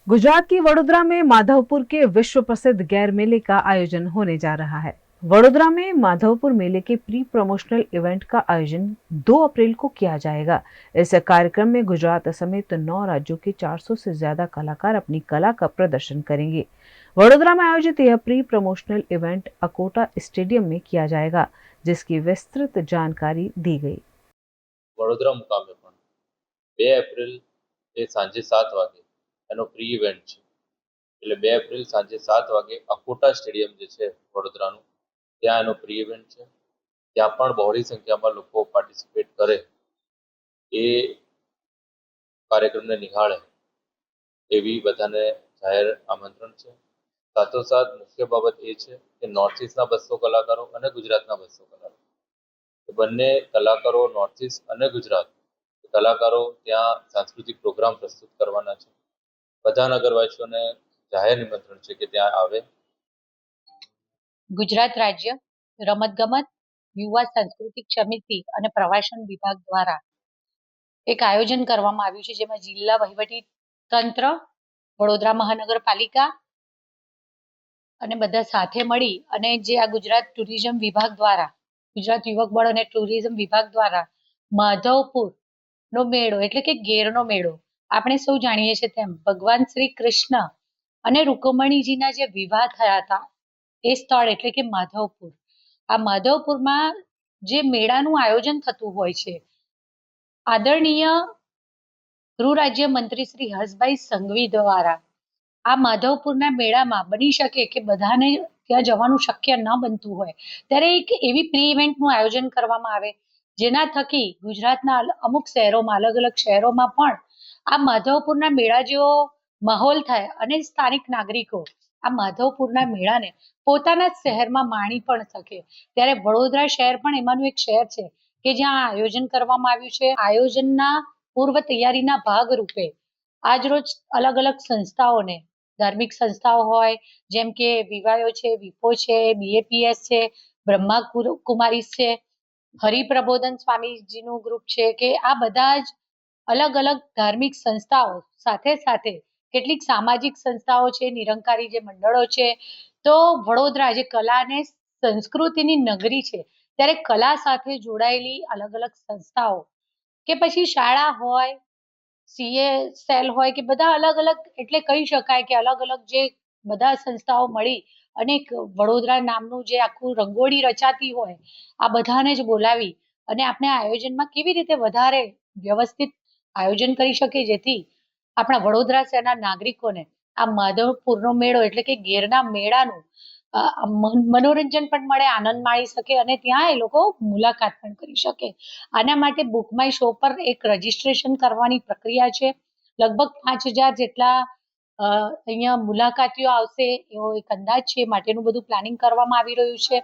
गुजरात की वडोदरा में माधवपुर के विश्व प्रसिद्ध गैर मेले का आयोजन होने जा रहा है। वडोदरा में माधवपुर मेले के प्री प्रमोशनल इवेंट का आयोजन 2 अप्रैल को किया जाएगा। इस कार्यक्रम में गुजरात समेत 9 राज्यों के 400 से ज्यादा कलाकार अपनी कला का प्रदर्शन करेंगे। वडोदरा में आयोजित यह pre promotional event Akota stadium में किया जाएगा, जिसकी विस्तृत जानकारी दी गई। वडोदरा मुकामे पण 2 એપ્રિલ સાંજે 7 વાગે એનો પ્રી ઇવેન્ટ છે. એટલે 2 એપ્રિલ સાંજે 7 વાગે અકોટા સ્ટેડિયમ જે છે વડોદરાનું, ત્યાં એનો પ્રી ઇવેન્ટ છે. ત્યાં પણ બહોળી સંખ્યામાં લોકો પાર્ટિસિપેટ કરે એ કાર્યક્રમને નિહાળે એવી બધાને જાહેર આમંત્રણ છે. સાથોસાથ મુખ્ય બાબત એ છે કે નોર્થ ઇસ્ટના 200 કલાકારો અને ગુજરાતના 200 કલાકારો, બંને કલાકારો નોર્થ ઇસ્ટ અને ગુજરાત કલાકારો ત્યાં સાંસ્કૃતિક પ્રોગ્રામ પ્રસ્તુત કરવાના છે. બધા નગરવાસીઓને જાહેર નિમંત્રણ છે કે ત્યાં આવે. ગુજરાત રાજ્ય રમતગમત, યુવા સાંસ્કૃતિક સમિતિ અને પ્રવાસન વિભાગ દ્વારા એક આયોજન કરવામાં આવ્યું છે, જેમાં જિલ્લા વહીવટી તંત્ર, વડોદરા મહાનગરપાલિકા અને બધા સાથે મળી અને જે આ ગુજરાત ટુરિઝમ વિભાગ દ્વારા, ગુજરાત યુવક બળ અને ટુરિઝમ વિભાગ દ્વારા માધવપુર નો મેળો એટલે કે ગેરનો મેળો, આપણે સૌ જાણીએ છીએ તેમ ભગવાન શ્રી કૃષ્ણ અને રૂકમણીજીના જે વિવાહ થયા હતા એ સ્થળ એટલે કે માધવપુર. આ માધવપુરમાં જે મેળાનું આયોજન થતું હોય છે, આદરણીય ગૃહ રાજ્ય મંત્રી શ્રી હર્ષભાઈ સંઘવી દ્વારા આ માધવપુરના મેળામાં બની શકે કે બધાને ત્યાં જવાનું શક્ય ન બનતું હોય ત્યારે એક એવી પ્રી ઇવેન્ટનું આયોજન કરવામાં આવે, જેના થકી ગુજરાતના અમુક શહેરોમાં, અલગ અલગ શહેરોમાં પણ આ માધવપુરના મેળા જેવો માહોલ થાય અને સ્થાનિક નાગરિકો આ માધવપુરના મેળાને પોતાના જ શહેરમાં માણી પણ શકે. ત્યારે વડોદરા શહેર પણ એમાંનું એક શહેર છે કે જ્યાં આયોજન કરવામાં આવ્યું છે. આયોજનના પૂર્વ તૈયારીના ભાગરૂપે આજરોજ અલગ અલગ સંસ્થાઓને, ધાર્મિક સંસ્થાઓ હોય જેમ કે વિવાયો છે, વિપો છે, BAPS છે, બ્રહ્મા કુમારીસ છે, હરિપ્રબોધન સ્વામીજીનું ગ્રુપ છે, કે આ બધા જ અલગ અલગ ધાર્મિક સંસ્થાઓ સાથે સાથે કેટલીક સામાજિક સંસ્થાઓ છે, નિરંકારી જે મંડળો છે. તો વડોદરા જે કલા અને સંસ્કૃતિની નગરી છે, ત્યારે કલા સાથે જોડાયેલી અલગ અલગ સંસ્થાઓ કે પછી શાળા હોય, CA સેલ હોય, કે બધા અલગ અલગ, એટલે કહી શકાય કે અલગ અલગ જે બધા સંસ્થાઓ મળી અને વડોદરા નામનું જે આખું રંગોળી રચાતી હોય, આ બધાને જ બોલાવી અને આપણે આયોજનમાં કેવી રીતે વધારે વ્યવસ્થિત આયોજન કરી શકે, જેથી આપણા વડોદરા શહેરના નાગરિકોને આ માધવપુરનો મેળો એટલે કે ગેરના મેળાનું મનોરંજન પણ મળે, આનંદ માણી શકે અને ત્યાં એ લોકો મુલાકાત પણ કરી શકે. આના માટે બુક માય શો પર એક રજીસ્ટ્રેશન કરવાની પ્રક્રિયા છે. લગભગ 5000 જેટલા અહીંયા મુલાકાતીઓ આવશે એવો એક અંદાજ છે. માટેનું બધું પ્લાનિંગ કરવામાં આવી રહ્યું છે.